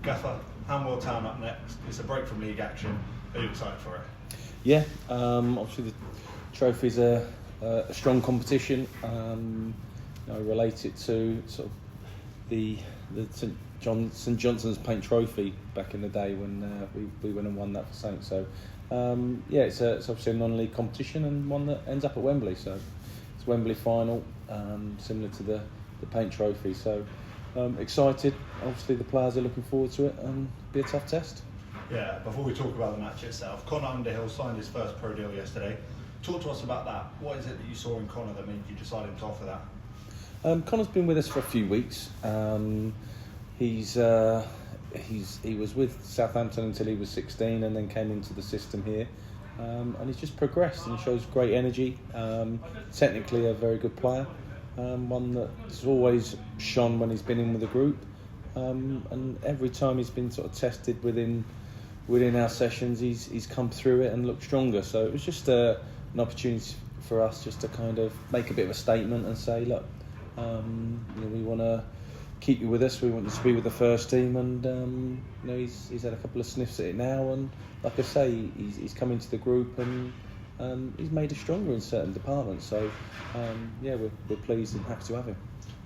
Gaffer, Hanwell Town up next. It's a break from league action. Are you excited for it? Yeah, obviously the trophy's a strong competition. I relate it to sort of the St Johnson's Paint Trophy back in the day when we went and won that for Saints. So it's obviously a non-league competition and one that ends up at Wembley. So it's Wembley final, similar to the Paint Trophy. So excited. Obviously the players are looking forward to it and be a tough test. Yeah, before we talk about the match itself, Connor Underhill signed his first pro deal yesterday. Talk to us about that. What is it that you saw in Connor that made you decide him to offer that? Connor's been with us for a few weeks. He was with Southampton until he was 16 and then came into the system here. And he's just progressed and shows great energy. Technically a very good player. One that's always shone when he's been in with the group. And every time he's been sort of tested within our sessions, he's come through it and looked stronger. So it was just an opportunity for us just to kind of make a bit of a statement and say, look, we want to keep you with us. We want you to be with the first team, and he's had a couple of sniffs at it now. And like I say, he's come into the group and he's made us stronger in certain departments. So we're pleased and happy to have him.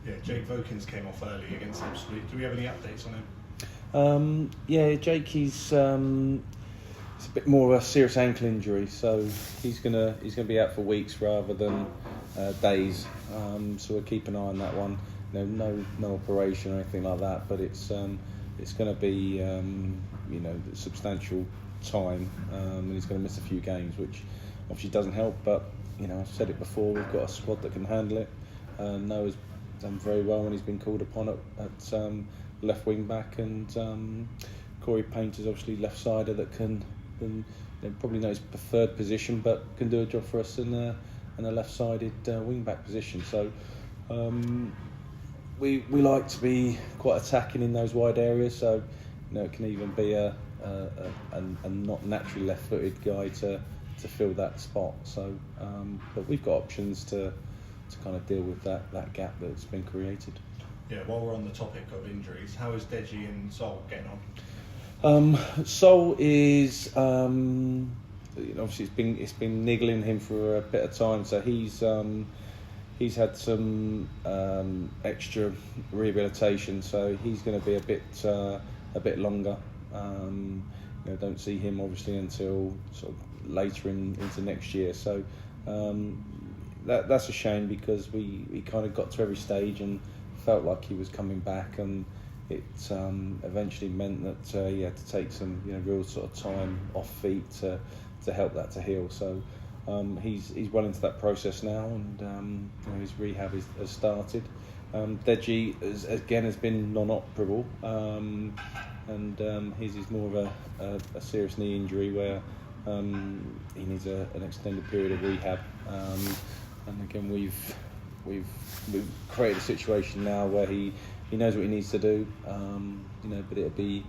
Yeah, Jake Vokins came off early against Ipswich. Do we have any updates on him? Jake, it's a bit more of a serious ankle injury, so he's gonna be out for weeks rather than days. So we'll keep an eye on that one. No operation or anything like that, but it's going to be substantial time, and he's going to miss a few games, which obviously doesn't help. But I've said it before, we've got a squad that can handle it. Noah's done very well when he's been called upon at left wing back, and Corey Painter's obviously left sider that can probably not his preferred position, but can do a job for us in a left sided wing back position. So we like to be quite attacking in those wide areas. So it can even be a not naturally left footed guy to fill that spot. So but we've got options to kind of deal with that gap that's been created. Yeah, while we're on the topic of injuries, how is Deji and Sol getting on? Sol is obviously it's been niggling him for a bit of time, so he's had some extra rehabilitation, so he's going to be a bit longer. Don't see him obviously until sort of later into next year. So that's a shame, because we kind of got to every stage and felt like he was coming back, and it eventually meant that he had to take some real sort of time off feet to help that to heal. So he's well into that process now, and his rehab has started. Deji has been non-operable, and his is more of a serious knee injury where he needs an extended period of rehab. And again, we've created a situation now where he knows what he needs to do, but it'll be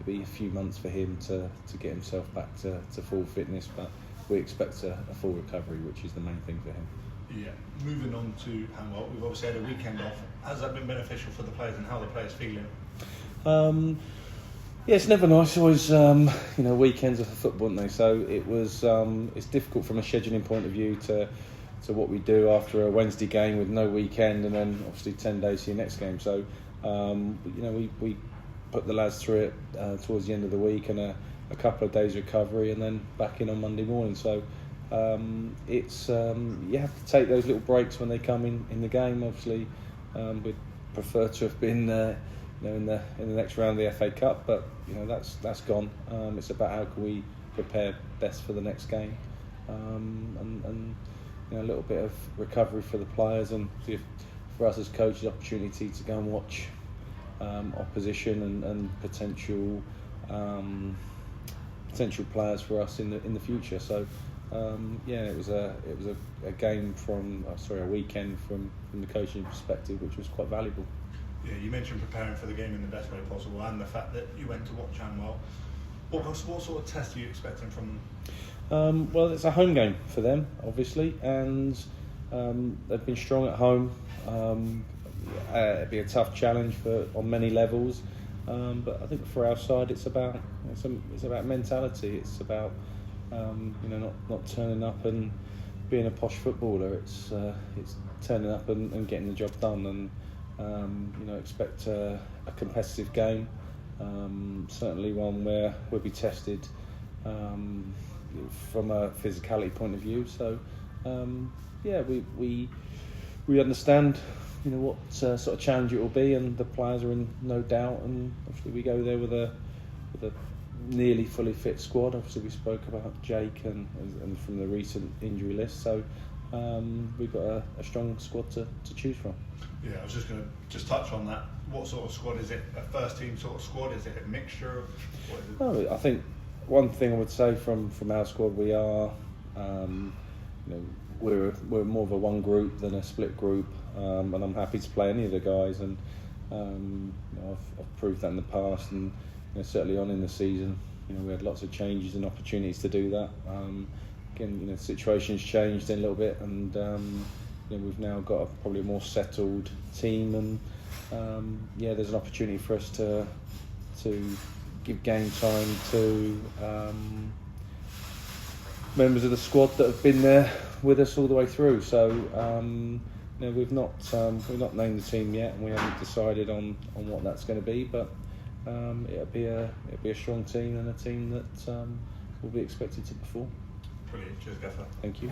a few months for him to get himself back to full fitness, but we expect a full recovery, which is the main thing for him. Yeah, moving on to Hanwell, we've obviously had a weekend off. Has that been beneficial for the players, and how are the players feeling? It's never nice. Always, weekends are for football, aren't they? So it's difficult from a scheduling point of view to what we do after a Wednesday game with no weekend, and then obviously 10 days to your next game. So we put the lads through it towards the end of the week, and a couple of days recovery, and then back in on Monday morning. So it's you have to take those little breaks when they come in the game. Obviously, we'd prefer to have been in the next round of the FA Cup, but that's gone. It's about how can we prepare best for the next game, and a little bit of recovery for the players, and for us as coaches, opportunity to go and watch opposition and potential players for us in the future. So it was a game a weekend from the coaching perspective, which was quite valuable. Yeah, you mentioned preparing for the game in the best way possible, and the fact that you went to watch Hanwell. What sort of test are you expecting from them? Well, it's a home game for them, obviously, and they've been strong at home. It'd be a tough challenge on many levels. But I think for our side, it's about mentality. It's about not turning up and being a posh footballer. It's turning up and getting the job done, and expect a competitive game. Certainly one where we'll be tested from a physicality point of view. So we understand what sort of challenge it will be, and the players are in no doubt. And obviously we go there with a nearly fully fit squad. Obviously we spoke about Jake and from the recent injury list. So we've got a strong squad to choose from. Yeah, I was just going to touch on that. What sort of squad is it? A first team sort of squad? Is it a mixture of what is it? No, I think one thing I would say from our squad, we are we're more of a one group than a split group, and I'm happy to play any of the guys, and I've proved that in the past, and certainly on in the season we had lots of changes and opportunities to do that. Again, the situation's changed a little bit, and we've now got probably a more settled team, and there's an opportunity for us to give game time to members of the squad that have been there with us all the way through. So we've not named the team yet, and we haven't decided on what that's going to be, but it'll be a strong team, and a team that will be expected to perform. Brilliant. Cheers, Gaffer. Thank you.